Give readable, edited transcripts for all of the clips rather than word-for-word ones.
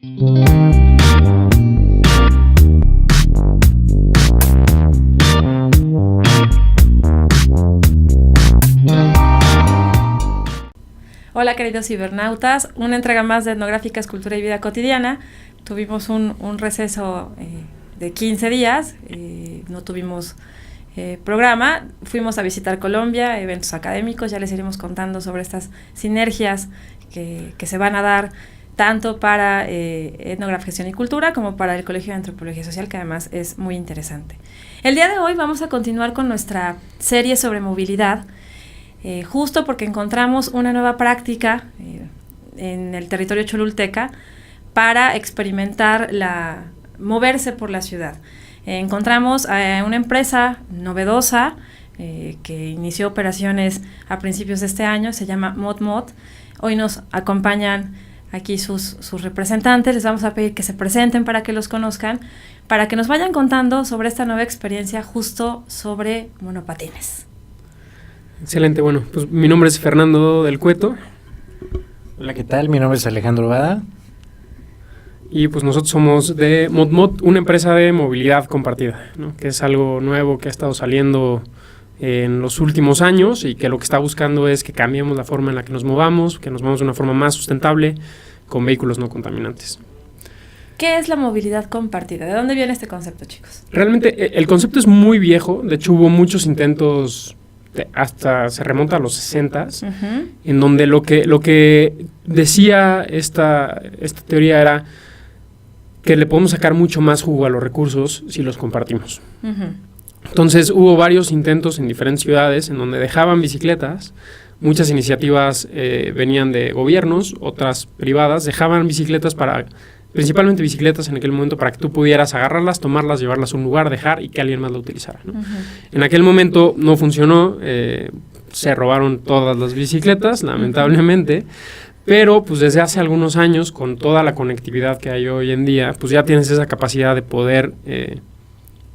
Hola queridos cibernautas, una entrega más de Etnográficas, Cultura y Vida Cotidiana. Tuvimos un receso de 15 días, no tuvimos programa, fuimos a visitar Colombia, eventos académicos, ya les iremos contando sobre estas sinergias que se van a dar tanto para Etnográficas y Cultura como para el Colegio de Antropología Social, que además es muy interesante. El día de hoy vamos a continuar con nuestra serie sobre movilidad, justo porque encontramos una nueva práctica en el territorio cholulteca para experimentar moverse por la ciudad. Encontramos a una empresa novedosa que inició operaciones a principios de este año, se llama ModMod. Hoy nos acompañan aquí sus representantes, les vamos a pedir que se presenten para que los conozcan, para que nos vayan contando sobre esta nueva experiencia justo sobre monopatines. Excelente, bueno, pues mi nombre es Fernando del Cueto. Hola, ¿qué tal? Mi nombre es Alejandro Bada. Y pues nosotros somos de ModMod, una empresa de movilidad compartida, ¿no? Que es algo nuevo que ha estado saliendo en los últimos años y que lo que está buscando es que cambiemos la forma en la que nos movamos, que nos movamos de una forma más sustentable con vehículos no contaminantes. ¿Qué es la movilidad compartida? ¿De dónde viene este concepto, chicos? Realmente el concepto es muy viejo, de hecho hubo muchos intentos hasta se remonta a los 60s, en donde lo que decía esta teoría era que le podemos sacar mucho más jugo a los recursos si los compartimos. Entonces hubo varios intentos en diferentes ciudades en donde dejaban bicicletas, muchas iniciativas venían de gobiernos, otras privadas, dejaban bicicletas principalmente bicicletas en aquel momento para que tú pudieras agarrarlas, tomarlas, llevarlas a un lugar, dejar y que alguien más la utilizara, ¿no? En aquel momento no funcionó, se robaron todas las bicicletas, lamentablemente, pero pues desde hace algunos años, con toda la conectividad que hay hoy en día, pues ya tienes esa capacidad de poder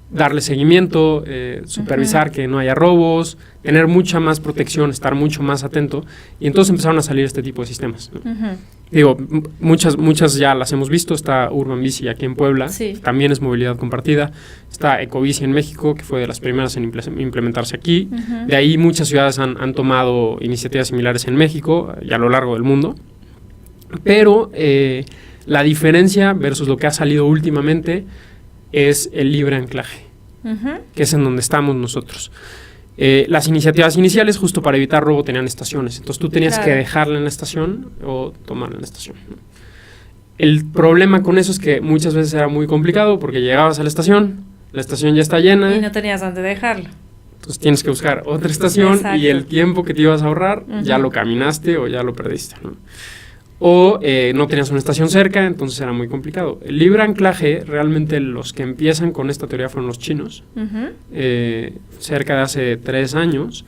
darle seguimiento, supervisar que no haya robos, tener mucha más protección, estar mucho más atento, y entonces empezaron a salir este tipo de sistemas, ¿no? Digo, muchas ya las hemos visto. Está Urban Bici aquí en Puebla, sí. También es movilidad compartida. Está Ecobici en México, que fue de las primeras en implementarse aquí. De ahí muchas ciudades han tomado iniciativas similares en México y a lo largo del mundo. Pero la diferencia versus lo que ha salido últimamente es el libre anclaje, que es en donde estamos nosotros. Las iniciativas iniciales, justo para evitar robo, tenían estaciones. Entonces tú tenías que dejarla en la estación o tomarla en la estación, ¿no? El problema con eso es que muchas veces era muy complicado porque llegabas a la estación ya está llena. Y no tenías dónde dejarlo. Entonces tienes que buscar otra estación. Exacto. Y el tiempo que te ibas a ahorrar ya lo caminaste o ya lo perdiste, ¿no? O no tenías una estación cerca, entonces era muy complicado. El libre anclaje, realmente los que empiezan con esta teoría fueron los chinos, cerca de hace 3 años,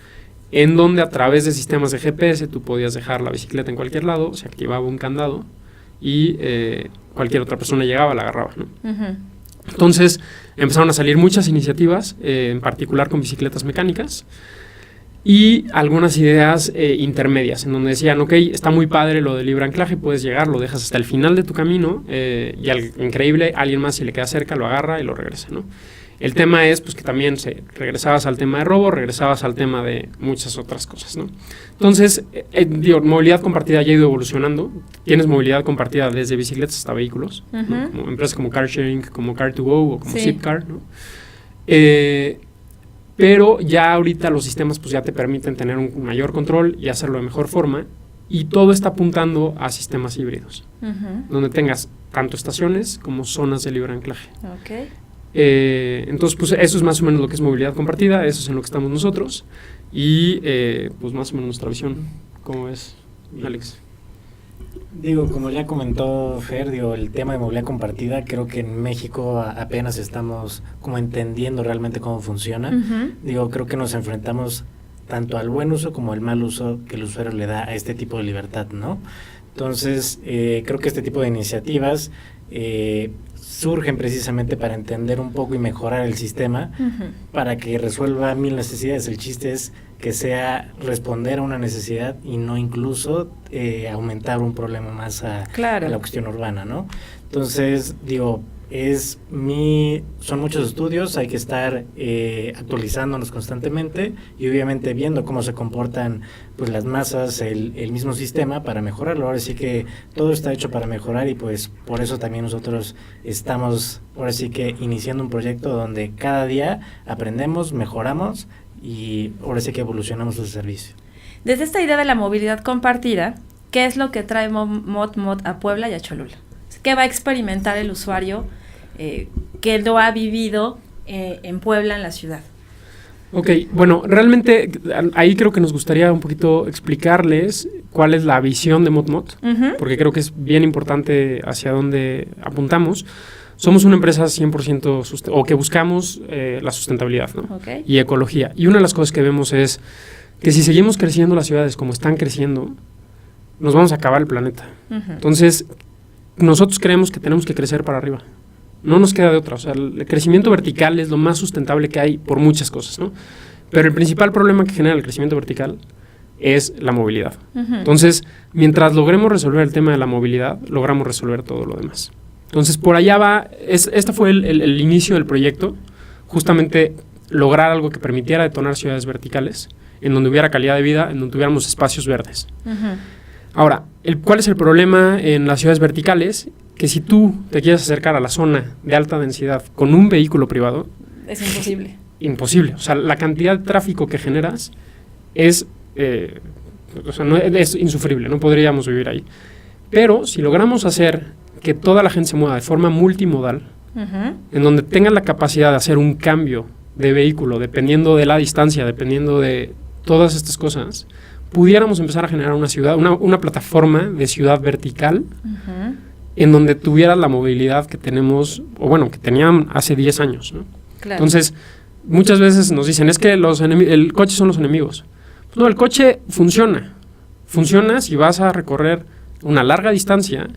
en donde a través de sistemas de GPS tú podías dejar la bicicleta en cualquier lado, se activaba un candado y cualquier otra persona llegaba, la agarraba, ¿no? Entonces empezaron a salir muchas iniciativas, en particular con bicicletas mecánicas, y algunas ideas intermedias, en donde decían, ok, está muy padre lo del libre anclaje, puedes llegar, lo dejas hasta el final de tu camino, y increíble, alguien más si le queda cerca lo agarra y lo regresa, ¿no? El tema es pues que también regresabas al tema de robo, regresabas al tema de muchas otras cosas, ¿no? Entonces, movilidad compartida ya ha ido evolucionando. Tienes movilidad compartida desde bicicletas hasta vehículos, ¿no? Como empresas como Carsharing, como Car2Go o como Zipcar, ¿no? Pero ya ahorita los sistemas pues ya te permiten tener un mayor control y hacerlo de mejor forma, y todo está apuntando a sistemas híbridos, donde tengas tanto estaciones como zonas de libre anclaje. Okay. Entonces pues eso es más o menos lo que es movilidad compartida, eso es en lo que estamos nosotros, y pues más o menos nuestra visión. ¿Cómo ves, Alex? Digo, como ya comentó Fer, el tema de movilidad compartida, creo que en México apenas estamos como entendiendo realmente cómo funciona. Creo que nos enfrentamos tanto al buen uso como al mal uso que el usuario le da a este tipo de libertad, ¿no? Entonces, creo que este tipo de iniciativas surgen precisamente para entender un poco y mejorar el sistema, para que resuelva 1000 necesidades. El chiste es que sea responder a una necesidad y no incluso aumentar un problema más a la cuestión urbana, ¿no? Entonces, digo, son muchos estudios, hay que estar actualizándonos constantemente y obviamente viendo cómo se comportan pues las masas, el mismo sistema para mejorarlo. Ahora sí que todo está hecho para mejorar y pues por eso también nosotros estamos ahora sí que iniciando un proyecto donde cada día aprendemos, mejoramos y ahora sí que evolucionamos el servicio. Desde esta idea de la movilidad compartida, ¿qué es lo que trae ModMod a Puebla y a Cholula? ¿Qué va a experimentar el usuario que lo ha vivido en Puebla, en la ciudad? Ok, bueno, realmente ahí creo que nos gustaría un poquito explicarles cuál es la visión de ModMod, porque creo que es bien importante hacia dónde apuntamos. Somos una empresa 100% o que buscamos la sustentabilidad, ¿no? Okay. Y ecología. Y una de las cosas que vemos es que si seguimos creciendo las ciudades como están creciendo, nos vamos a acabar el planeta. Entonces, nosotros creemos que tenemos que crecer para arriba. No nos queda de otra. O sea, el crecimiento vertical es lo más sustentable que hay por muchas cosas, ¿no? Pero el principal problema que genera el crecimiento vertical es la movilidad. Entonces, mientras logremos resolver el tema de la movilidad, logramos resolver todo lo demás. Entonces, por allá va, este fue el inicio del proyecto, justamente lograr algo que permitiera detonar ciudades verticales, en donde hubiera calidad de vida, en donde tuviéramos espacios verdes. Ahora, ¿cuál es el problema en las ciudades verticales? Que si tú te quieres acercar a la zona de alta densidad con un vehículo privado... Es imposible. Imposible. O sea, la cantidad de tráfico que generas es insufrible, no podríamos vivir ahí. Pero si logramos hacer que toda la gente se mueva de forma multimodal, en donde tengan la capacidad de hacer un cambio de vehículo, dependiendo de la distancia, dependiendo de todas estas cosas, pudiéramos empezar a generar una ciudad, una plataforma de ciudad vertical, en donde tuviera la movilidad que tenemos, o bueno, que tenían hace 10 años, ¿no? Claro. Entonces, muchas veces nos dicen, es que el coche son los enemigos. Pues no, el coche funciona si vas a recorrer una larga distancia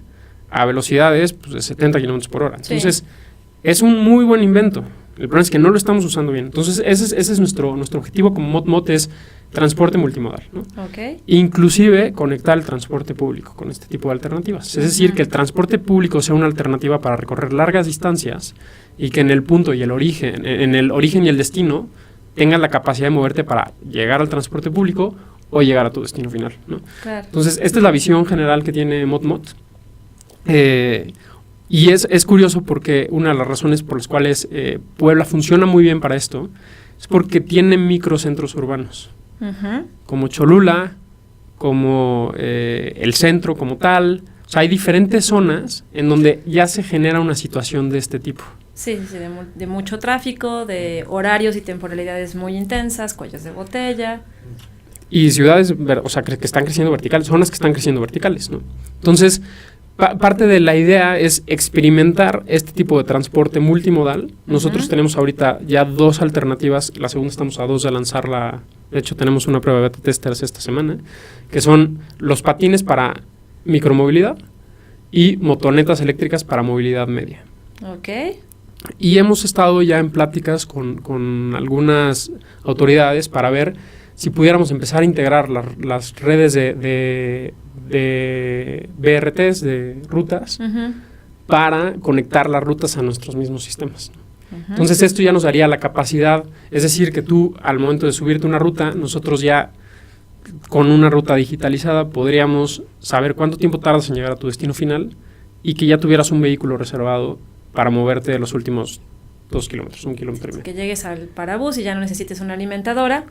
a velocidades pues, de 70 kilómetros por hora. Entonces, es un muy buen invento. El problema es que no lo estamos usando bien. Entonces, ese es nuestro objetivo como ModMod, es transporte multimodal, ¿no? Okay. Inclusive conectar el transporte público con este tipo de alternativas. Es decir, que el transporte público sea una alternativa para recorrer largas distancias y que en el punto y el origen y el destino tengas la capacidad de moverte para llegar al transporte público o llegar a tu destino final, ¿no? Claro. Entonces, esta es la visión general que tiene ModMod. Y es curioso porque una de las razones por las cuales Puebla funciona muy bien para esto es porque tiene microcentros urbanos. Como Cholula, como el centro como tal. O sea, hay diferentes zonas en donde ya se genera una situación de este tipo. Sí, de mucho tráfico, de horarios y temporalidades muy intensas, cuellos de botella. Y ciudades, o sea, que están creciendo verticales, zonas que están creciendo verticales, ¿no? Entonces, parte de la idea es experimentar este tipo de transporte multimodal. Nosotros tenemos ahorita ya 2 alternativas, la segunda estamos a 2 de lanzarla. De hecho, tenemos una prueba de beta testers esta semana, que son los patines para micromovilidad y motonetas eléctricas para movilidad media. Ok. Y hemos estado ya en pláticas con algunas autoridades para ver si pudiéramos empezar a integrar las redes de BRTs, de rutas, para conectar las rutas a nuestros mismos sistemas. Entonces esto ya nos daría la capacidad, es decir, que tú al momento de subirte una ruta, nosotros ya con una ruta digitalizada podríamos saber cuánto tiempo tardas en llegar a tu destino final y que ya tuvieras un vehículo reservado para moverte de los últimos 2 kilómetros, 1,5 kilómetros. Que llegues al parabús y ya no necesites una alimentadora,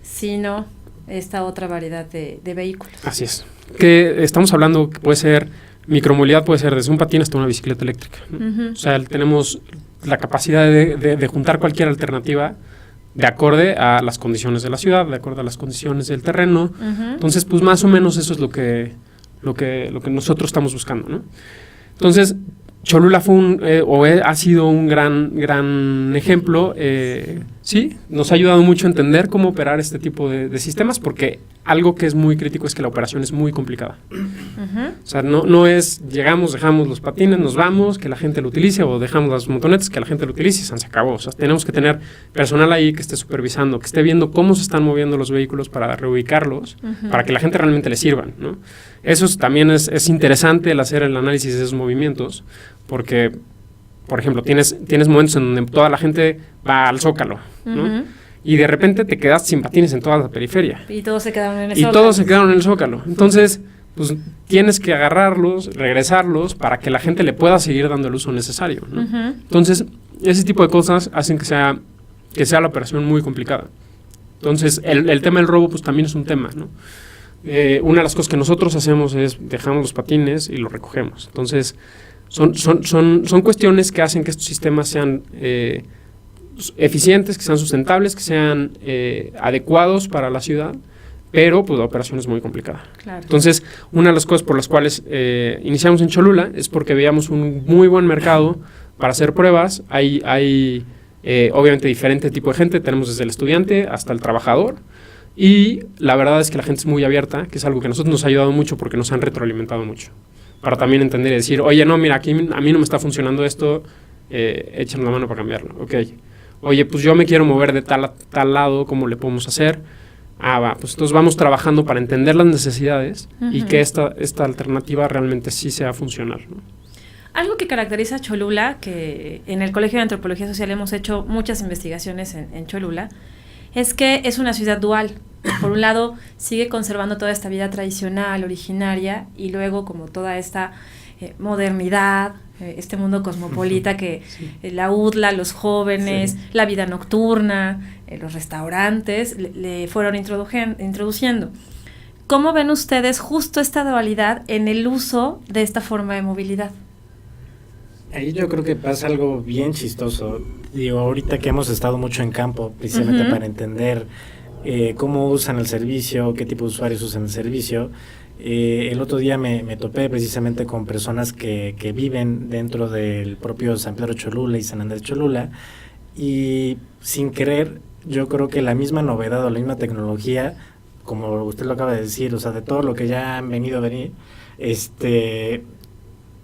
sino esta otra variedad de vehículos. Así es. Que estamos hablando que puede ser, micromovilidad puede ser desde un patín hasta una bicicleta eléctrica, ¿no? O sea, tenemos la capacidad de juntar cualquier alternativa de acorde a las condiciones de la ciudad, de acuerdo a las condiciones del terreno. Entonces, pues más o menos eso es lo que nosotros estamos buscando, ¿no? Entonces, Cholula fue ha sido un gran ejemplo. Sí, nos ha ayudado mucho a entender cómo operar este tipo de sistemas, porque algo que es muy crítico es que la operación es muy complicada. O sea, no es llegamos, dejamos los patines, nos vamos, que la gente lo utilice, o dejamos las motonetas, que la gente lo utilice y se acabó. O sea, tenemos que tener personal ahí que esté supervisando, que esté viendo cómo se están moviendo los vehículos para reubicarlos, para que la gente realmente le sirvan, ¿no? Eso también es interesante el hacer el análisis de esos movimientos, porque, por ejemplo, tienes momentos en donde toda la gente va al Zócalo, ¿no? Y de repente te quedas sin patines en toda la periferia. Y todos se quedaron en el Zócalo. Y todos se quedaron en el Zócalo. Entonces, pues tienes que agarrarlos, regresarlos, para que la gente le pueda seguir dando el uso necesario, ¿no? Entonces, ese tipo de cosas hacen que sea la operación muy complicada. Entonces, el tema del robo, pues también es un tema, ¿no? Una de las cosas que nosotros hacemos es dejamos los patines y los recogemos. Entonces, son cuestiones que hacen que estos sistemas sean eficientes, que sean sustentables, que sean adecuados para la ciudad, pero pues la operación es muy complicada. Claro. Entonces, una de las cosas por las cuales iniciamos en Cholula es porque veíamos un muy buen mercado para hacer pruebas. Hay obviamente diferente tipo de gente, tenemos desde el estudiante hasta el trabajador, y la verdad es que la gente es muy abierta, que es algo que a nosotros nos ha ayudado mucho porque nos han retroalimentado mucho, para también entender y decir, oye, no, mira, aquí a mí no me está funcionando esto, échanos la mano para cambiarlo, ok. Oye, pues yo me quiero mover de tal a tal lado, ¿cómo le podemos hacer? Va, pues entonces vamos trabajando para entender las necesidades y que esta alternativa realmente sí sea funcional, ¿no? Algo que caracteriza a Cholula, que en el Colegio de Antropología Social hemos hecho muchas investigaciones en Cholula, es que es una ciudad dual. Por un lado, sigue conservando toda esta vida tradicional, originaria, y luego como toda esta modernidad, este mundo cosmopolita que la UDLA, los jóvenes, la vida nocturna, los restaurantes, le fueron introduciendo. ¿Cómo ven ustedes justo esta dualidad en el uso de esta forma de movilidad? Ahí yo creo que pasa algo bien chistoso. Digo, ahorita que hemos estado mucho en campo, precisamente para entender cómo usan el servicio, qué tipo de usuarios usan el servicio. El otro día me topé precisamente con personas que viven dentro del propio San Pedro Cholula y San Andrés Cholula, y sin querer, yo creo que la misma novedad o la misma tecnología, como usted lo acaba de decir, o sea, de todo lo que ya han venido a venir,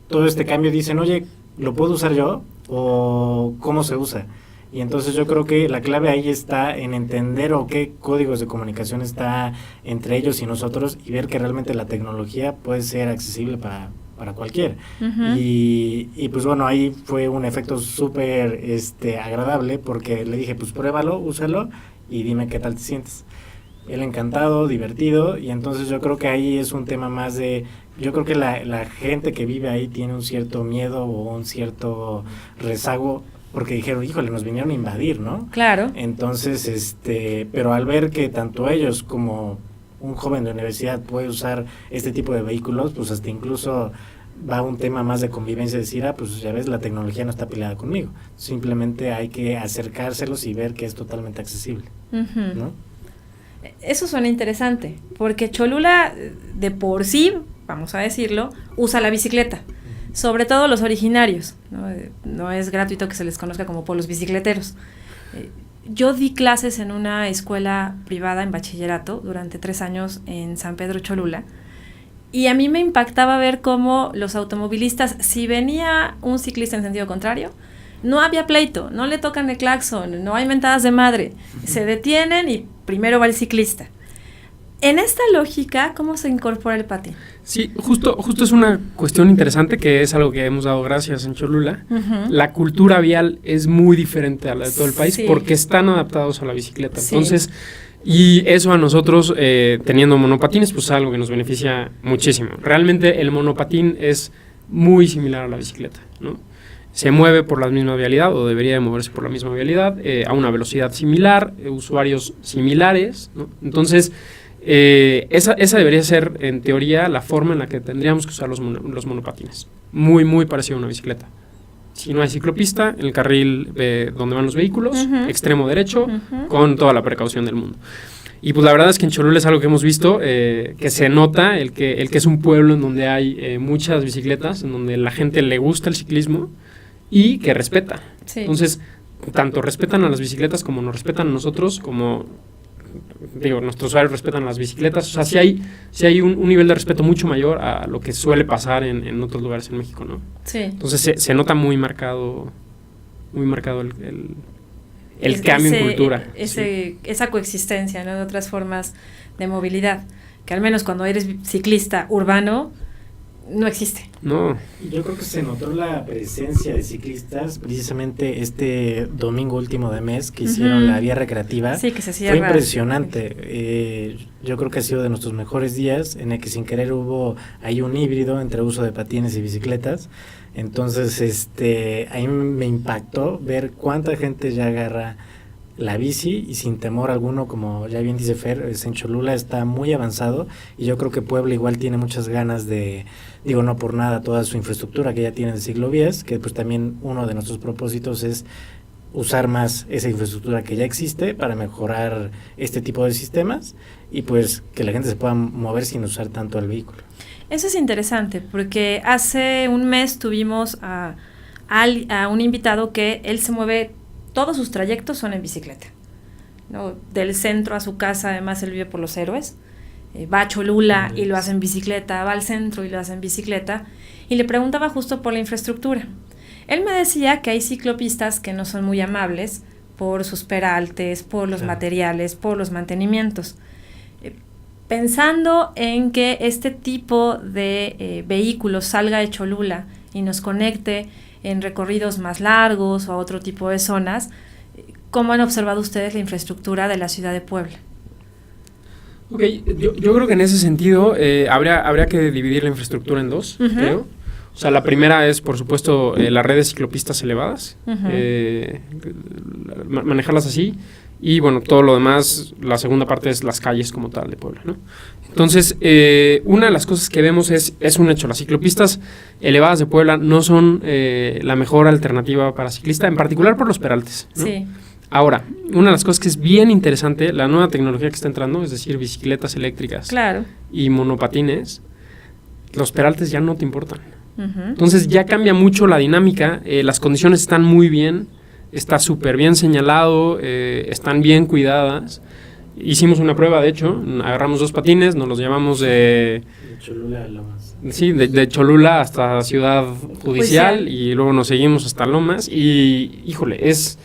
todo este cambio dicen, oye, ¿lo puedo usar yo? ¿O cómo se usa? Y entonces yo creo que la clave ahí está en entender o qué códigos de comunicación está entre ellos y nosotros, y ver que realmente la tecnología puede ser accesible para cualquiera. Y pues bueno, ahí fue un efecto súper agradable, porque le dije, pues pruébalo, úsalo y dime qué tal te sientes. Él encantado, divertido, y entonces yo creo que ahí es un tema más de... Yo creo que la gente que vive ahí tiene un cierto miedo o un cierto rezago, porque dijeron, híjole, nos vinieron a invadir, ¿no? Claro. Entonces, pero al ver que tanto ellos como un joven de universidad puede usar este tipo de vehículos, pues hasta incluso va un tema más de convivencia, decir, pues ya ves, la tecnología no está peleada conmigo. Simplemente hay que acercárselos y ver que es totalmente accesible, ¿no? Eso suena interesante, porque Cholula de por sí, vamos a decirlo, usa la bicicleta, sobre todo los originarios, ¿no? No es gratuito que se les conozca como pueblos bicicleteros. Yo di clases en una escuela privada en bachillerato durante 3 años en San Pedro Cholula, y a mí me impactaba ver cómo los automovilistas, si venía un ciclista en sentido contrario, no había pleito, no le tocan el claxon, no hay mentadas de madre, se detienen y primero va el ciclista. En esta lógica, ¿cómo se incorpora el patín? Sí, justo es una cuestión interesante, que es algo que hemos dado gracias en Cholula. La cultura vial es muy diferente a la de todo el país, porque están adaptados a la bicicleta. Entonces, y eso a nosotros, teniendo monopatines, pues es algo que nos beneficia muchísimo. Realmente el monopatín es muy similar a la bicicleta, ¿no? Se mueve por la misma vialidad, o debería de moverse por la misma vialidad, a una velocidad similar, usuarios similares, ¿no? Entonces, esa debería ser, en teoría, la forma en la que tendríamos que usar los monopatines. Muy, muy parecido a una bicicleta. Si no hay ciclopista, en el carril donde van los vehículos, extremo derecho, con toda la precaución del mundo. Y pues la verdad es que en Cholula es algo que hemos visto, que se nota, el que es un pueblo en donde hay muchas bicicletas, en donde la gente le gusta el ciclismo y que respeta. Entonces, tanto respetan a las bicicletas como nos respetan a nosotros, como nuestros usuarios respetan las bicicletas. O sea, sí hay un nivel de respeto mucho mayor a lo que suele pasar en otros lugares en México, ¿no? Sí. Entonces se nota muy marcado el cambio en cultura. Esa coexistencia, ¿no? De otras formas de movilidad, que al menos cuando eres ciclista urbano, no existe. No. Yo creo que se notó la presencia de ciclistas precisamente este domingo último de mes que hicieron la vía recreativa. Sí, que se cierra. Fue impresionante. Yo creo que ha sido de nuestros mejores días en el que sin querer hubo ahí un híbrido entre uso de patines y bicicletas. Entonces, ahí me impactó ver cuánta gente ya agarra la bici y sin temor alguno, como ya bien dice Fer, en Cholula está muy avanzado y yo creo que Puebla igual tiene muchas ganas de, no por nada, toda su infraestructura que ya tiene de ciclovías, que pues también uno de nuestros propósitos es usar más esa infraestructura que ya existe para mejorar este tipo de sistemas y pues que la gente se pueda mover sin usar tanto el vehículo. Eso es interesante porque hace un mes tuvimos a un invitado que él se mueve, todos sus trayectos son en bicicleta, ¿no? Del centro a su casa, además él vive por Los Héroes, va a Cholula y lo hace en bicicleta, va al centro y lo hace en bicicleta, y le preguntaba justo por la infraestructura. Él me decía que hay ciclopistas que no son muy amables por sus peraltes, por los materiales, por los mantenimientos. Pensando en que este tipo de vehículos salga de Cholula y nos conecte en recorridos más largos o a otro tipo de zonas, ¿cómo han observado ustedes la infraestructura de la ciudad de Puebla? Ok, yo creo que en ese sentido habría que dividir la infraestructura en dos, creo. O sea, la primera es, por supuesto, las redes ciclopistas elevadas, manejarlas así, y bueno, todo lo demás, la segunda parte es las calles como tal de Puebla, ¿no? Entonces, una de las cosas que vemos es un hecho, las ciclopistas elevadas de Puebla no son la mejor alternativa para ciclista, en particular por los peraltes, ¿no? Sí. Ahora, una de las cosas que es bien interesante, la nueva tecnología que está entrando, es decir, bicicletas eléctricas y monopatines, los peraltes ya no te importan. Entonces ya cambia mucho la dinámica, las condiciones están muy bien, está súper bien señalado, están bien cuidadas. Hicimos una prueba, de hecho, agarramos 2 patines, nos los llevamos de Cholula a Lomas. Sí, de Cholula hasta Ciudad Judicial y luego nos seguimos hasta Lomas y, híjole, es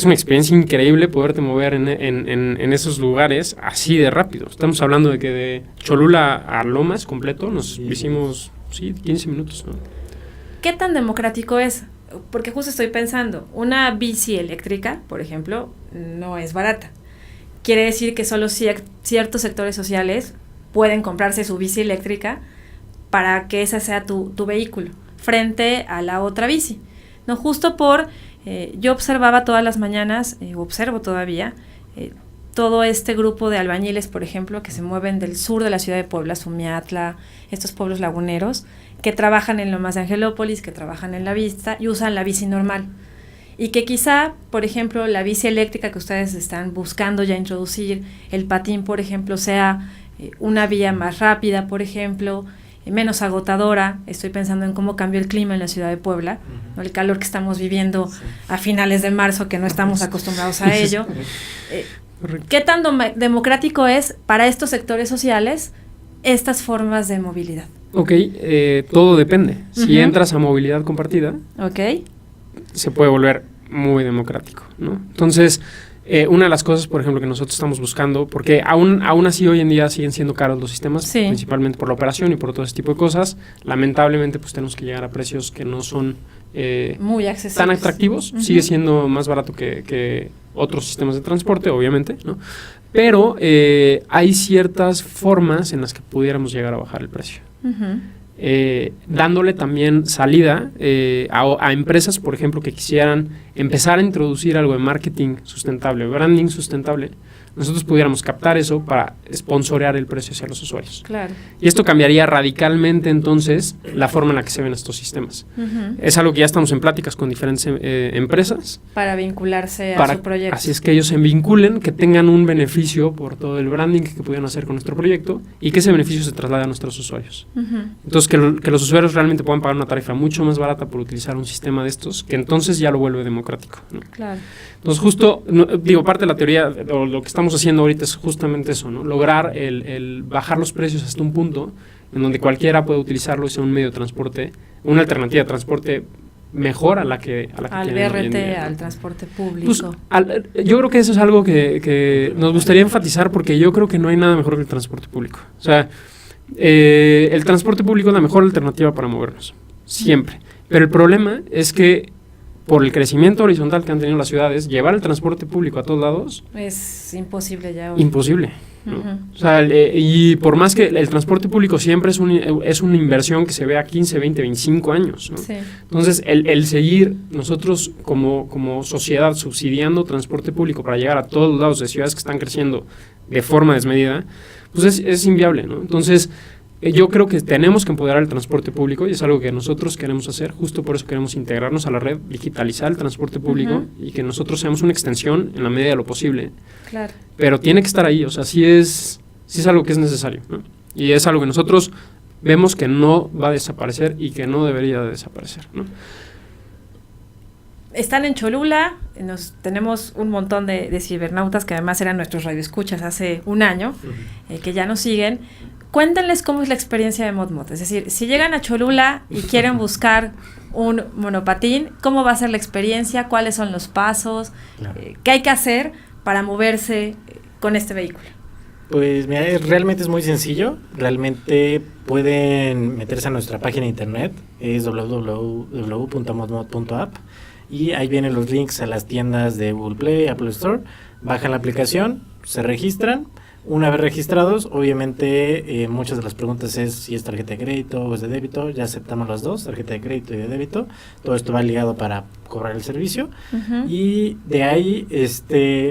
una experiencia increíble poderte mover en esos lugares así de rápido. Estamos hablando de que de Cholula a Lomas completo nos hicimos, 15 minutos, ¿no? ¿Qué tan democrático es? Porque justo estoy pensando, una bici eléctrica, por ejemplo, no es barata. Quiere decir que solo ciertos sectores sociales pueden comprarse su bici eléctrica para que esa sea tu vehículo, frente a la otra bici. No, justo yo observaba todas las mañanas, observo todavía, todo este grupo de albañiles, por ejemplo, que se mueven del sur de la ciudad de Puebla, Sumiatla, estos pueblos laguneros, que trabajan en Lomas de Angelópolis, que trabajan en La Vista y usan la bici normal. Y que quizá, por ejemplo, la bici eléctrica que ustedes están buscando ya introducir, el patín, por ejemplo, sea una vía más rápida, por ejemplo, menos agotadora. Estoy pensando en cómo cambió el clima en la ciudad de Puebla, ¿no? El calor que estamos viviendo a finales de marzo, que no estamos acostumbrados a ello. ¿Qué tan democrático es para estos sectores sociales estas formas de movilidad? Ok, todo depende. Si entras a movilidad compartida, se puede volver muy democrático, ¿no? Entonces, una de las cosas, por ejemplo, que nosotros estamos buscando, porque aún así hoy en día siguen siendo caros los sistemas, principalmente por la operación y por todo ese tipo de cosas, lamentablemente pues tenemos que llegar a precios que no son muy accesibles, tan atractivos. Sigue siendo más barato que otros sistemas de transporte, obviamente, ¿no? Pero hay ciertas formas en las que pudiéramos llegar a bajar el precio. Dándole también salida a empresas, por ejemplo, que quisieran empezar a introducir algo de marketing sustentable, branding sustentable. Nosotros pudiéramos captar eso para sponsorear el precio hacia los usuarios. Claro. Y esto cambiaría radicalmente entonces la forma en la que se ven estos sistemas. Es algo que ya estamos en pláticas con diferentes empresas. Para vincularse a su proyecto. Así es que ellos se vinculen, que tengan un beneficio por todo el branding que pudieran hacer con nuestro proyecto y que ese beneficio se traslade a nuestros usuarios. Entonces que los usuarios realmente puedan pagar una tarifa mucho más barata por utilizar un sistema de estos, que entonces ya lo vuelve democrático, ¿no? Claro. Entonces justo, parte de la teoría o lo que estamos estamos haciendo ahorita es justamente eso, ¿no? Lograr el bajar los precios hasta un punto en donde cualquiera puede utilizarlo y sea un medio de transporte, una alternativa de transporte mejor a la que al tienen BRT, hoy en día, ¿no? al transporte público. Pues, yo creo que eso es algo que nos gustaría enfatizar, porque yo creo que no hay nada mejor que el transporte público. O sea, el transporte público es la mejor alternativa para movernos, siempre. Pero el problema es que por el crecimiento horizontal que han tenido las ciudades, llevar el transporte público a todos lados es imposible ya hoy. Imposible, ¿no? Uh-huh. O sea, y por más que el transporte público siempre es una inversión que se ve a 15, 20, 25 años, ¿no? Sí. Entonces, el seguir nosotros como sociedad subsidiando transporte público para llegar a todos los lados de ciudades que están creciendo de forma desmedida, pues es inviable, ¿no? Entonces, yo creo que tenemos que empoderar el transporte público y es algo que nosotros queremos hacer, justo por eso queremos integrarnos a la red, digitalizar el transporte público y que nosotros seamos una extensión en la medida de lo posible. Claro. Pero tiene que estar ahí, o sea, sí es algo que es necesario, ¿no? Y es algo que nosotros vemos que no va a desaparecer y que no debería de desaparecer, ¿no? Están en Cholula, tenemos un montón de cibernautas que además eran nuestros radioescuchas hace un año, que ya nos siguen. Cuéntenles cómo es la experiencia de ModMod. Es decir, si llegan a Cholula y quieren buscar un monopatín, ¿cómo va a ser la experiencia? ¿Cuáles son los pasos? Claro. ¿Qué hay que hacer para moverse con este vehículo? Pues mira, realmente es muy sencillo. Realmente pueden meterse a nuestra página de internet, es www.modmod.app, y ahí vienen los links a las tiendas de Google Play, Apple Store. Bajan la aplicación, se registran. Una vez registrados, obviamente muchas de las preguntas es si es tarjeta de crédito o es de débito. Ya aceptamos las dos, tarjeta de crédito y de débito. Todo esto va ligado para cobrar el servicio. Uh-huh. Y de ahí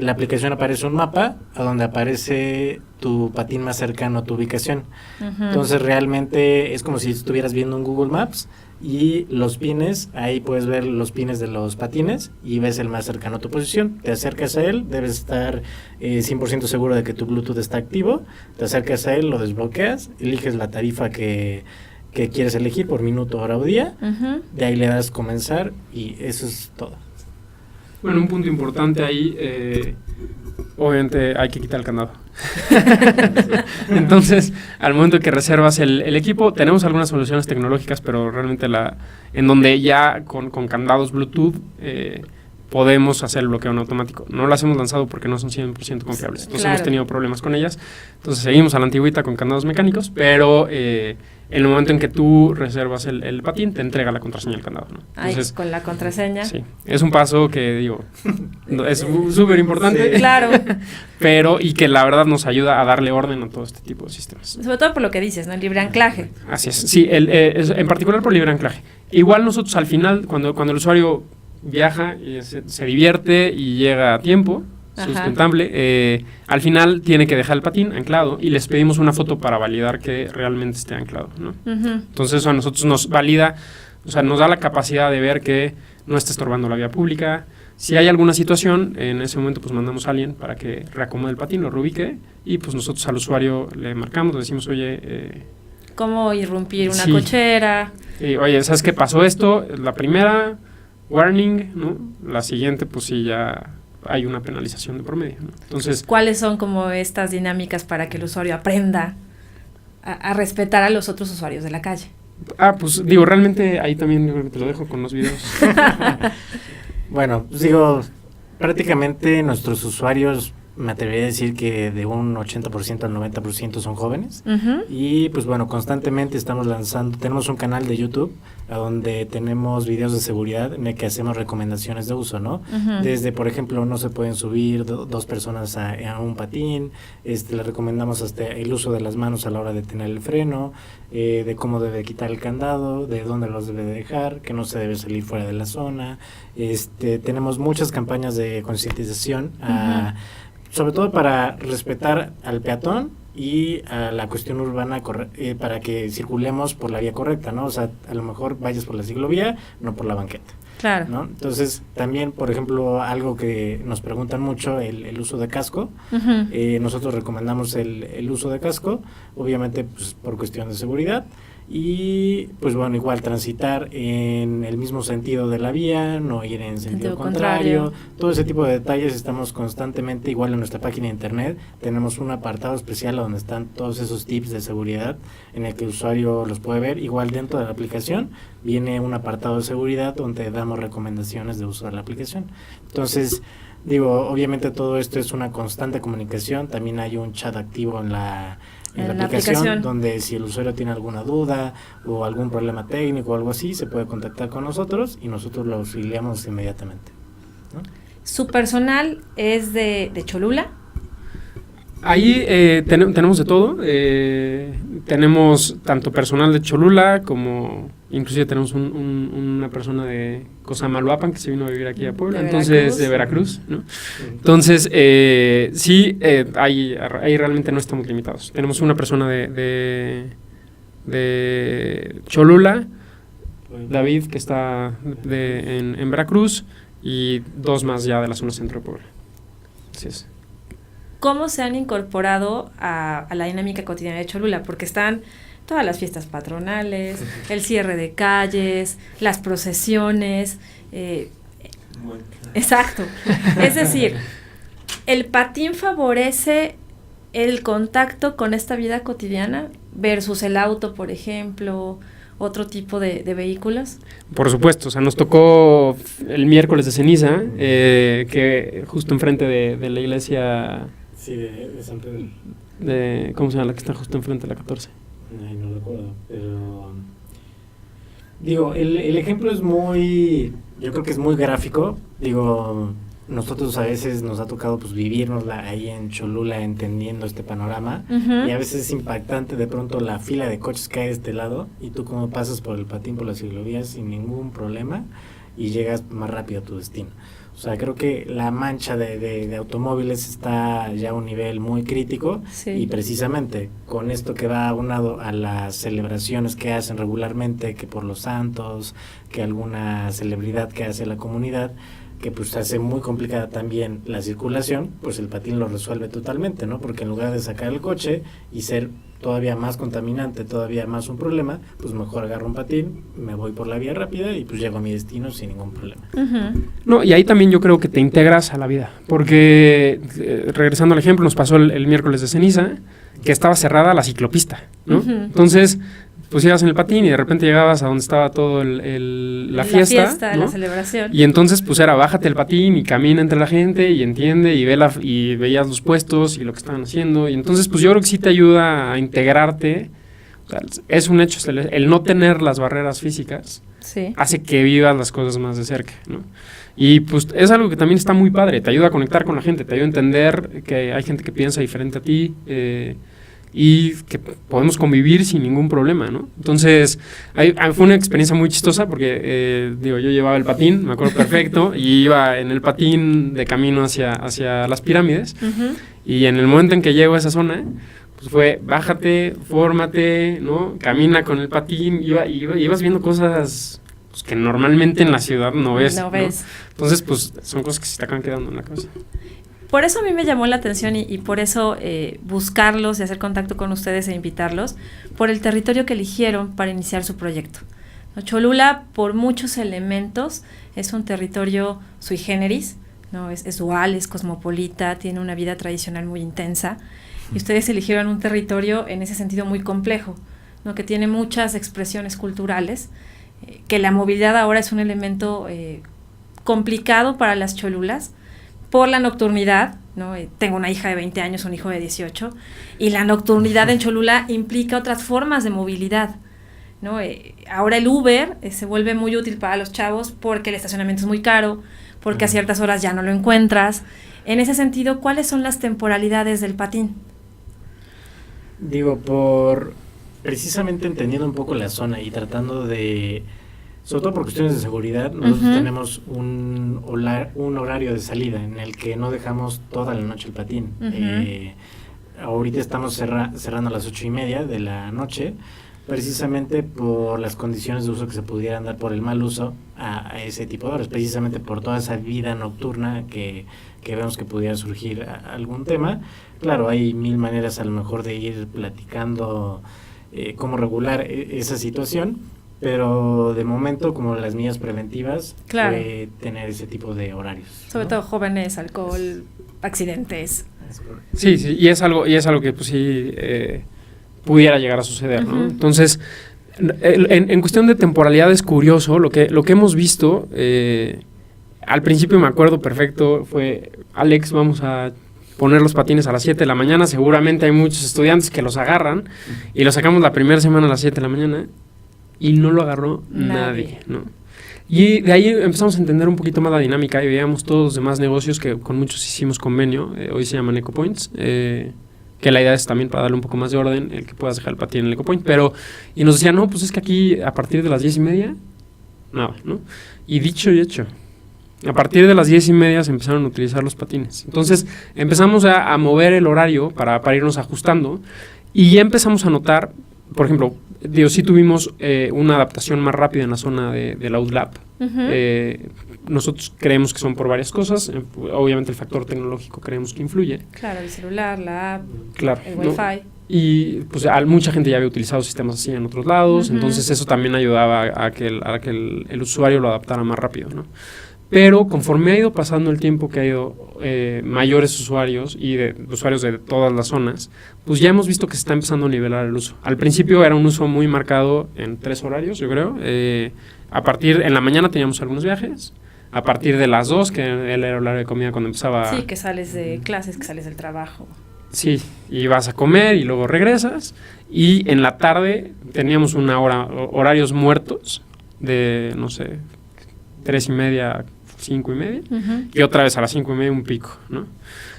la aplicación aparece un mapa a donde aparece tu patín más cercano a tu ubicación. Uh-huh. Entonces realmente es como si estuvieras viendo un Google Maps y los pines, ahí puedes ver los pines de los patines y ves el más cercano a tu posición. Te acercas a él, debes estar 100% seguro de que tu Bluetooth está activo. Te acercas a él, lo desbloqueas, eliges la tarifa que quieres elegir por minuto, hora o día. Uh-huh. De ahí le das comenzar y eso es todo. Bueno, un punto importante ahí, obviamente hay que quitar el candado. Entonces, al momento que reservas el equipo, tenemos algunas soluciones tecnológicas, pero realmente en donde ya con candados Bluetooth podemos hacer el bloqueo en automático. No las hemos lanzado porque no son 100% confiables. Entonces Claro. hemos tenido problemas con ellas. Entonces seguimos a la antigüita con candados mecánicos, pero en el momento en que tú reservas el patín, te entrega la contraseña del candado, ¿no? Entonces, con la contraseña. sí, es un paso que, digo, es súper importante. Sí. Claro. Pero, y que la verdad nos ayuda a darle orden a todo este tipo de sistemas. Sobre todo por lo que dices, ¿no? El libre anclaje. Así es. Sí, en particular por libre anclaje. Igual nosotros al final, cuando el usuario viaja y se divierte y llega a tiempo, Ajá. sustentable, al final tiene que dejar el patín anclado y les pedimos una foto para validar que realmente esté anclado, ¿no? Uh-huh. Entonces eso a nosotros nos valida, o sea, nos da la capacidad de ver que no está estorbando la vía pública. Si hay alguna situación, en ese momento pues mandamos a alguien para que reacomode el patín, lo reubique y pues nosotros al usuario le marcamos, le decimos, oye... ¿Cómo irrumpir una sí. cochera? Oye, ¿sabes qué pasó esto? La primera, warning, ¿no? La siguiente, pues sí, ya hay una penalización de promedio, ¿no? Entonces, ¿cuáles son como estas dinámicas para que el usuario aprenda a respetar a los otros usuarios de la calle? pues digo, realmente ahí también yo creo que te lo dejo con los videos. Bueno, pues digo, prácticamente nuestros usuarios, me atrevería a decir que de un 80% al 90% son jóvenes. Uh-huh. Y pues bueno, constantemente estamos lanzando, tenemos un canal de YouTube a donde tenemos videos de seguridad en el que hacemos recomendaciones de uso, ¿no? Uh-huh. Desde, por ejemplo, no se pueden subir dos personas a un patín, le recomendamos hasta el uso de las manos a la hora de tener el freno, de cómo debe quitar el candado, de dónde los debe dejar, que no se debe salir fuera de la zona. Tenemos muchas campañas de concientización sobre todo para respetar al peatón y a la cuestión urbana para que circulemos por la vía correcta, ¿no? O sea, a lo mejor vayas por la ciclovía, no por la banqueta. Claro. ¿no? Entonces, también, por ejemplo, algo que nos preguntan mucho, el uso de casco. Nosotros recomendamos el uso de casco, obviamente pues, por cuestión de seguridad. Y pues bueno, igual transitar en el mismo sentido de la vía, no ir en sentido contrario, todo ese tipo de detalles. Estamos constantemente, igual en nuestra página de internet, tenemos un apartado especial donde están todos esos tips de seguridad en el que el usuario los puede ver. Igual dentro de la aplicación viene un apartado de seguridad donde damos recomendaciones de uso de la aplicación. Entonces, digo, obviamente todo esto es una constante comunicación. También hay un chat activo en la aplicación, donde si el usuario tiene alguna duda o algún problema técnico o algo así, se puede contactar con nosotros y nosotros lo auxiliamos inmediatamente, ¿no? ¿Su personal es de Cholula? Ahí tenemos de todo. Tenemos tanto personal de Cholula como inclusive tenemos una persona de Cosamaloapan que se vino a vivir aquí a Puebla, entonces de Veracruz, ¿no? Entonces sí, ahí realmente no estamos limitados. Tenemos una persona de Cholula, David, que está en Veracruz, y 2 más ya de la zona centro de Puebla. Así es. ¿Cómo se han incorporado a la dinámica cotidiana de Cholula? Porque están todas las fiestas patronales, el cierre de calles, las procesiones. Exacto. Es decir, ¿el patín favorece el contacto con esta vida cotidiana versus el auto, por ejemplo, otro tipo de vehículos? Por supuesto, o sea, nos tocó el miércoles de ceniza, que justo enfrente de la iglesia... Sí, de San Pedro. ¿Cómo se llama la que está justo enfrente de la 14? Ay, no recuerdo, pero... Digo, el ejemplo es muy... Yo creo que es muy gráfico. Digo, nosotros a veces nos ha tocado pues vivirnosla ahí en Cholula entendiendo este panorama. Y a veces es impactante de pronto la fila de coches que hay de este lado y tú como pasas por el patín, por las ciclovías sin ningún problema y llegas más rápido a tu destino. O sea, creo que la mancha de automóviles está ya a un nivel muy crítico. Sí. Y precisamente con esto que va aunado a las celebraciones que hacen regularmente, que por los santos, que alguna celebridad que hace la comunidad, que pues hace muy complicada también la circulación, pues el patín lo resuelve totalmente, ¿no? Porque en lugar de sacar el coche y ser todavía más contaminante, todavía más un problema, pues mejor agarro un patín, me voy por la vía rápida y pues llego a mi destino sin ningún problema. No, y ahí también yo creo que te integras a la vida, porque regresando al ejemplo, nos pasó el miércoles de ceniza, que estaba cerrada la ciclopista, ¿no? Entonces, pues ibas en el patín y de repente llegabas a donde estaba todo la fiesta, ¿no? La celebración. Y entonces pues era bájate el patín y camina entre la gente y entiende y y veías los puestos y lo que estaban haciendo. Y entonces pues yo creo que sí te ayuda a integrarte. O sea, es un hecho, el no tener las barreras físicas hace que vivas las cosas más de cerca, ¿no? Y pues es algo que también está muy padre, te ayuda a conectar con la gente, te ayuda a entender que hay gente que piensa diferente a ti, y que podemos convivir sin ningún problema, ¿no? Entonces, fue una experiencia muy chistosa porque, yo llevaba el patín, me acuerdo perfecto, y iba en el patín de camino hacia las pirámides, y en el momento en que llego a esa zona, pues fue, bájate, fórmate, ¿no? Camina con el patín, ibas viendo cosas pues, que normalmente en la ciudad no ves, ¿no? Entonces, pues, son cosas que se te acaban quedando en la cabeza. Por eso a mí me llamó la atención y por eso buscarlos y hacer contacto con ustedes e invitarlos, por el territorio que eligieron para iniciar su proyecto. Cholula, por muchos elementos, es un territorio sui generis, ¿no? Es dual, es cosmopolita, tiene una vida tradicional muy intensa, y ustedes eligieron un territorio en ese sentido muy complejo, ¿no? Que tiene muchas expresiones culturales, que la movilidad ahora es un elemento complicado para las cholulas, por la nocturnidad, ¿no? Tengo una hija de 20 años, un hijo de 18, y la nocturnidad en Cholula implica otras formas de movilidad, ¿no? Ahora el Uber se vuelve muy útil para los chavos porque el estacionamiento es muy caro, porque a ciertas horas ya no lo encuentras. En ese sentido, ¿cuáles son las temporalidades del patín? Digo, precisamente entendiendo un poco la zona y tratando de... Sobre todo por cuestiones de seguridad, nosotros tenemos un horario de salida en el que no dejamos toda la noche el patín. Ahorita estamos cerrando a las 8:30 de la noche, precisamente por las condiciones de uso que se pudieran dar por el mal uso a ese tipo de horas, precisamente por toda esa vida nocturna que vemos que pudiera surgir algún tema. Claro, hay mil maneras a lo mejor de ir platicando cómo regular esa situación, pero de momento como las medidas preventivas fue tener ese tipo de horarios. Sobre todo jóvenes, alcohol, accidentes. Sí, y es algo que pues sí pudiera llegar a suceder, ¿no? Entonces, en cuestión de temporalidad es curioso lo que hemos visto. Al principio me acuerdo perfecto, fue Alex, vamos a poner los patines a las 7 de la mañana, seguramente hay muchos estudiantes que los agarran y los sacamos la primera semana a las 7 de la mañana y no lo agarró nadie, ¿no? Y de ahí empezamos a entender un poquito más la dinámica y veíamos todos los demás negocios que con muchos hicimos convenio, hoy se llaman EcoPoints, que la idea es también para darle un poco más de orden, el que puedas dejar el patín en el EcoPoint, y nos decían, no, pues es que aquí a partir de las 10:30, nada, ¿no? Y dicho y hecho, a partir de las 10:30 se empezaron a utilizar los patines. Entonces empezamos a mover el horario para irnos ajustando y ya empezamos a notar, por ejemplo, sí tuvimos una adaptación más rápida en la zona del Outlap. Nosotros creemos que son por varias cosas. Obviamente el factor tecnológico creemos que influye. Claro, el celular, la app, claro, el Wi-Fi. ¿no? Y pues mucha gente ya había utilizado sistemas así en otros lados, entonces eso también ayudaba a que el usuario lo adaptara más rápido, ¿no? Pero conforme ha ido pasando el tiempo, que ha ido mayores usuarios y usuarios de todas las zonas, pues ya hemos visto que se está empezando a nivelar el uso. Al principio era un uso muy marcado en 3 horarios, yo creo. En la mañana teníamos algunos viajes, a partir de las 2, que era el horario de comida cuando empezaba. Sí, que sales de clases, que sales del trabajo. Sí, y vas a comer y luego regresas. Y en la tarde teníamos una hora, horarios muertos de, no sé, 3:30, 5:30, y otra vez a las 5:30 un pico, ¿no?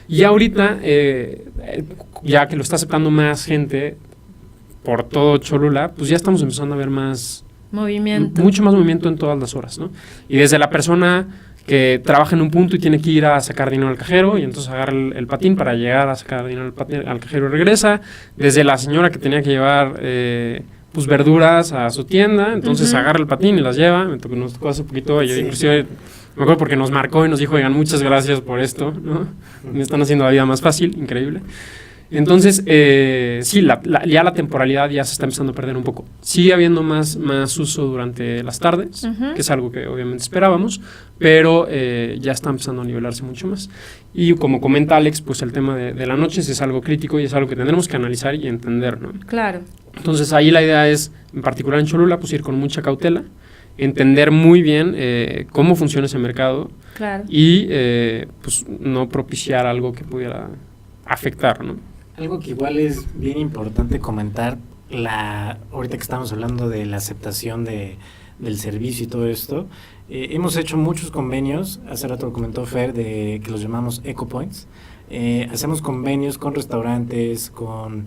Y ahorita, ya que lo está aceptando más gente por todo Cholula, pues ya estamos empezando a ver más mucho más movimiento en todas las horas, ¿no? Y desde la persona que trabaja en un punto y tiene que ir a sacar dinero al cajero y entonces agarra el patín para llegar a sacar dinero al cajero y regresa, desde la señora que tenía que llevar pues verduras a su tienda, entonces agarra el patín y las lleva. Nos tocó hace poquito, yo inclusive me acuerdo porque nos marcó y nos dijo, oigan, muchas gracias por esto, ¿no? Me están haciendo la vida más fácil, increíble. Entonces, sí, ya la temporalidad ya se está empezando a perder un poco. Sigue habiendo más uso durante las tardes, que es algo que obviamente esperábamos, pero ya está empezando a nivelarse mucho más. Y como comenta Alex, pues el tema de la noche es algo crítico y es algo que tendremos que analizar y entender, ¿no? Claro. Entonces, ahí la idea es, en particular en Cholula, pues ir con mucha cautela, entender muy bien cómo funciona ese mercado, claro, y pues no propiciar algo que pudiera afectar, ¿no? Algo que igual es bien importante comentar, ahorita que estamos hablando de la aceptación del servicio y todo esto, hemos hecho muchos convenios, hace rato lo comentó Fer, que los llamamos EcoPoints. Hacemos convenios con restaurantes, con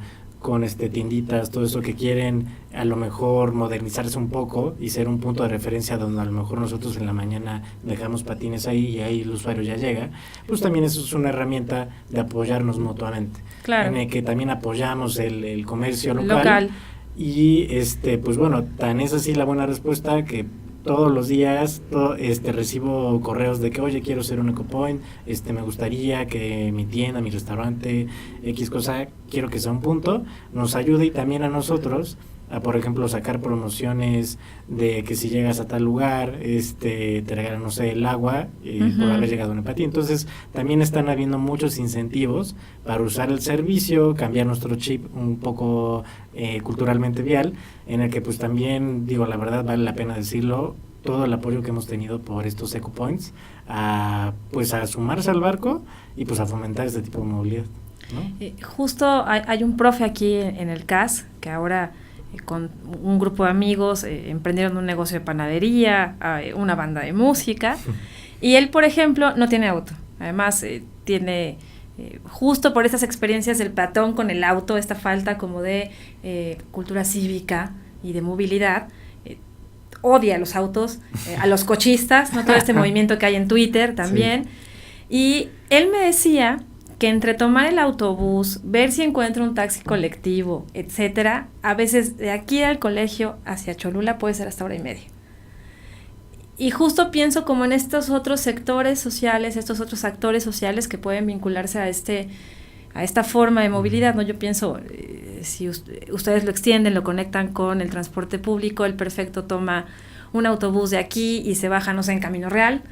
tienditas, todo eso que quieren a lo mejor modernizarse un poco y ser un punto de referencia donde a lo mejor nosotros en la mañana dejamos patines ahí y ahí el usuario ya llega, pues también eso es una herramienta de apoyarnos mutuamente, claro, en el que también apoyamos el comercio local. Y pues bueno, tan es así la buena respuesta que todos los días recibo correos de que, oye, quiero ser un EcoPoint, me gustaría que mi tienda, mi restaurante, X cosa, quiero que sea un punto, nos ayude y también a nosotros a, por ejemplo, sacar promociones de que si llegas a tal lugar, te regalan, no sé, el agua por haber llegado en el patín. Entonces, también están habiendo muchos incentivos para usar el servicio, cambiar nuestro chip un poco culturalmente vial, en el que pues también, digo, la verdad vale la pena decirlo, todo el apoyo que hemos tenido por estos EcoPoints, pues a sumarse al barco y pues a fomentar este tipo de movilidad, ¿no? Justo hay un profe aquí en el CAS que ahora con un grupo de amigos emprendieron un negocio de panadería, una banda de música, y él, por ejemplo, no tiene auto. Además, tiene justo por estas experiencias del peatón con el auto, esta falta como de cultura cívica y de movilidad, odia a los autos, a los cochistas, ¿no? Todo este movimiento que hay en Twitter también. Sí. Y él me decía que entre tomar el autobús, ver si encuentro un taxi colectivo, etcétera, a veces de aquí al colegio hacia Cholula puede ser hasta hora y media. Y justo pienso como en estos otros sectores sociales, estos otros actores sociales que pueden vincularse a esta forma de movilidad, ¿no? Yo pienso, si ustedes lo extienden, lo conectan con el transporte público, el perfecto toma un autobús de aquí y se baja, no sé, en Camino Real,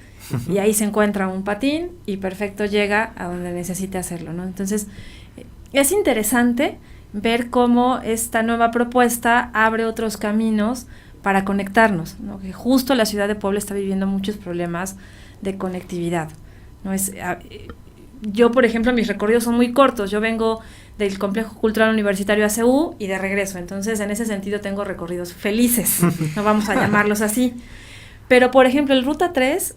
y ahí se encuentra un patín y perfecto llega a donde necesite hacerlo, ¿no? Entonces, es interesante ver cómo esta nueva propuesta abre otros caminos para conectarnos, ¿no? Que justo la ciudad de Puebla está viviendo muchos problemas de conectividad, ¿no? Yo, por ejemplo, mis recorridos son muy cortos. Yo vengo del Complejo Cultural Universitario ACU y de regreso. Entonces, en ese sentido, tengo recorridos felices. No vamos a llamarlos así. Pero, por ejemplo, el Ruta 3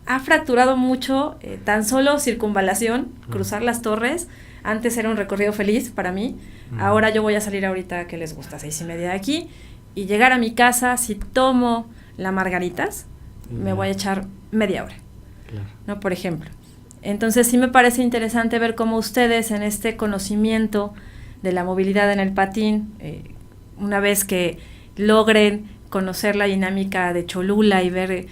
ha fracturado mucho, tan solo circunvalación, cruzar las torres. Antes era un recorrido feliz para mí. Ahora yo voy a salir ahorita, que les gusta, 6:30 de aquí, y llegar a mi casa, si tomo la Margaritas, me voy a echar media hora, ¿no? Por ejemplo. Entonces sí me parece interesante ver cómo ustedes en este conocimiento de la movilidad en el patín, una vez que logren conocer la dinámica de Cholula y ver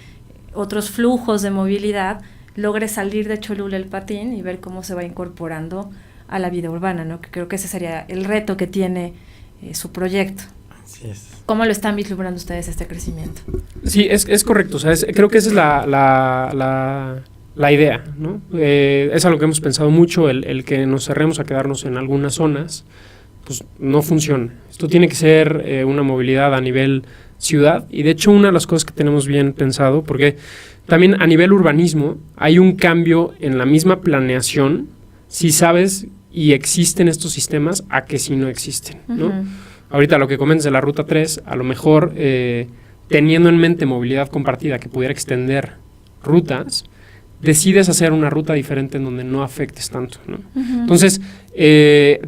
otros flujos de movilidad, logre salir de Cholula el patín y ver cómo se va incorporando a la vida urbana, ¿no? Que creo que ese sería el reto que tiene su proyecto. Así es. ¿Cómo lo están vislumbrando ustedes este crecimiento? Sí, es correcto. O sea, creo que esa es la idea, ¿no? Es algo que hemos pensado mucho, el que nos cerremos a quedarnos en algunas zonas, pues no funciona. Esto tiene que ser una movilidad a nivel ciudad, y de hecho una de las cosas que tenemos bien pensado, porque también a nivel urbanismo hay un cambio en la misma planeación, si sabes y existen estos sistemas, a que si no existen, ¿no? Uh-huh. Ahorita lo que comentas de la Ruta 3, a lo mejor teniendo en mente movilidad compartida que pudiera extender rutas, decides hacer una ruta diferente en donde no afectes tanto, ¿no? Uh-huh. Entonces,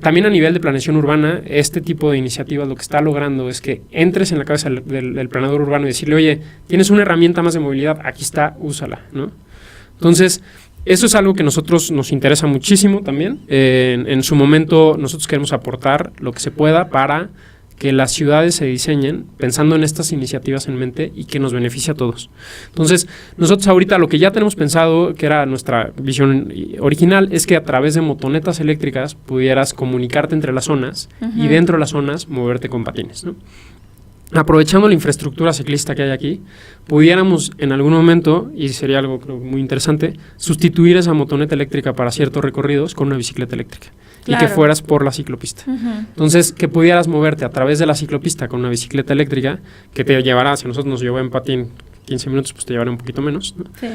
también a nivel de planeación urbana, este tipo de iniciativas lo que está logrando es que entres en la cabeza del planeador urbano y decirle, oye, tienes una herramienta más de movilidad, aquí está, úsala, ¿no? Entonces, eso es algo que a nosotros nos interesa muchísimo también. En su momento, nosotros queremos aportar lo que se pueda para que las ciudades se diseñen pensando en estas iniciativas en mente y que nos beneficie a todos. Entonces, nosotros ahorita lo que ya tenemos pensado, que era nuestra visión original, es que a través de motonetas eléctricas pudieras comunicarte entre las zonas uh-huh. y dentro de las zonas moverte con patines, ¿no? Aprovechando la infraestructura ciclista que hay aquí, pudiéramos en algún momento, y sería algo creo, muy interesante, sustituir esa motoneta eléctrica para ciertos recorridos con una bicicleta eléctrica. Claro. Y que fueras por la ciclopista. Uh-huh. Entonces, que pudieras moverte a través de la ciclopista con una bicicleta eléctrica, que te llevará, si a nosotros nos llevó en patín 15 minutos, pues te llevará un poquito menos, ¿no? Sí.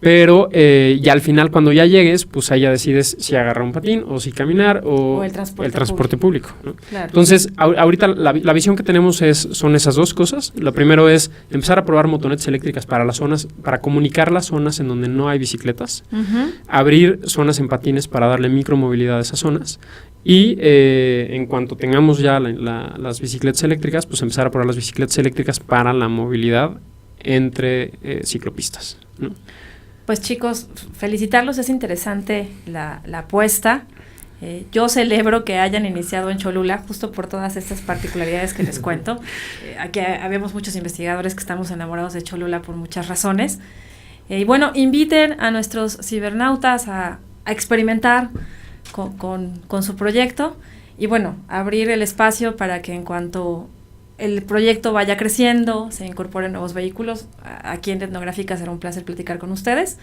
Pero ya al final, cuando ya llegues, pues ahí ya decides si agarrar un patín o si caminar o el transporte público, ¿no? Claro. Entonces, ahorita la visión que tenemos son esas dos cosas. Lo primero es empezar a probar motonetas eléctricas para las zonas, para comunicar las zonas en donde no hay bicicletas, uh-huh. abrir zonas en patines para darle micromovilidad a esas zonas y en cuanto tengamos ya las bicicletas eléctricas, pues empezar a probar las bicicletas eléctricas para la movilidad entre ciclopistas, ¿no? Pues chicos, felicitarlos, es interesante la apuesta. Yo celebro que hayan iniciado en Cholula, justo por todas estas particularidades que les cuento. Aquí habemos muchos investigadores que estamos enamorados de Cholula por muchas razones. Y bueno, inviten a nuestros cibernautas a experimentar con su proyecto y bueno, abrir el espacio para que en cuanto el proyecto vaya creciendo, se incorporen nuevos vehículos. Aquí en Etnográfica será un placer platicar con ustedes.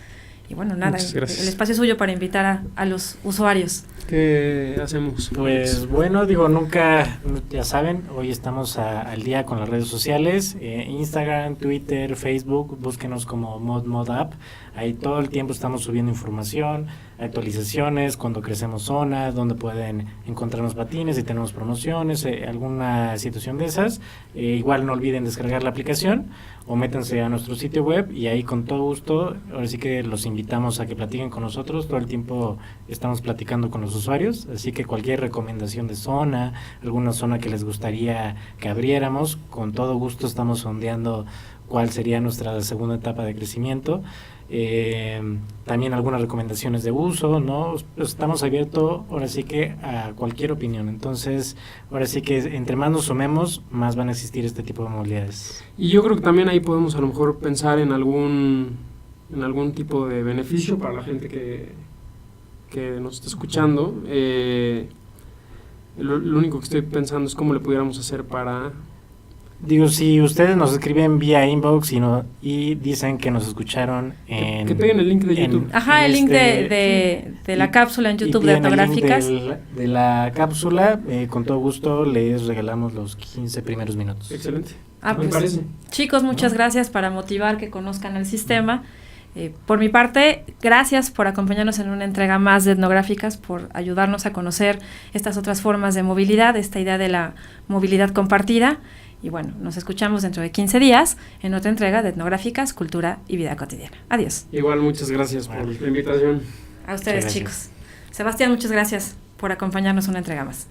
Y bueno, nada, el espacio es suyo para invitar a los usuarios. ¿Qué hacemos? Pues bueno, nunca, ya saben, hoy estamos al día con las redes sociales, Instagram, Twitter, Facebook, búsquenos como ModApp. Ahí todo el tiempo estamos subiendo información, actualizaciones, cuando crecemos zonas, donde pueden encontrarnos patines, si tenemos promociones, alguna situación de esas. Igual no olviden descargar la aplicación o métanse a nuestro sitio web y ahí con todo gusto, ahora sí que los invitamos invitamos a que platiquen con nosotros. Todo el tiempo estamos platicando con los usuarios, así que cualquier recomendación de zona, alguna zona que les gustaría que abriéramos, con todo gusto estamos sondeando cuál sería nuestra segunda etapa de crecimiento. También algunas recomendaciones de uso, ¿no? Estamos abiertos ahora sí que a cualquier opinión. Entonces, ahora sí que entre más nos sumemos, más van a existir este tipo de movilidades. Y yo creo que también ahí podemos a lo mejor pensar en algún tipo de beneficio para la gente que nos está escuchando. Lo único que estoy pensando es cómo le pudiéramos hacer para... Digo, si ustedes nos escriben vía inbox y dicen que nos escucharon en... Que peguen el link de YouTube. El link de la cápsula en YouTube de Etnográficas. De la cápsula, con todo gusto les regalamos los 15 primeros minutos. Excelente. Me pues, parece. Chicos, muchas gracias para motivar que conozcan el sistema. Por mi parte, gracias por acompañarnos en una entrega más de Etnográficas, por ayudarnos a conocer estas otras formas de movilidad, esta idea de la movilidad compartida. Y bueno, nos escuchamos dentro de 15 días en otra entrega de Etnográficas, Cultura y Vida Cotidiana. Adiós. Igual, muchas gracias por la invitación. A ustedes, chicos. Sebastián, muchas gracias por acompañarnos en una entrega más.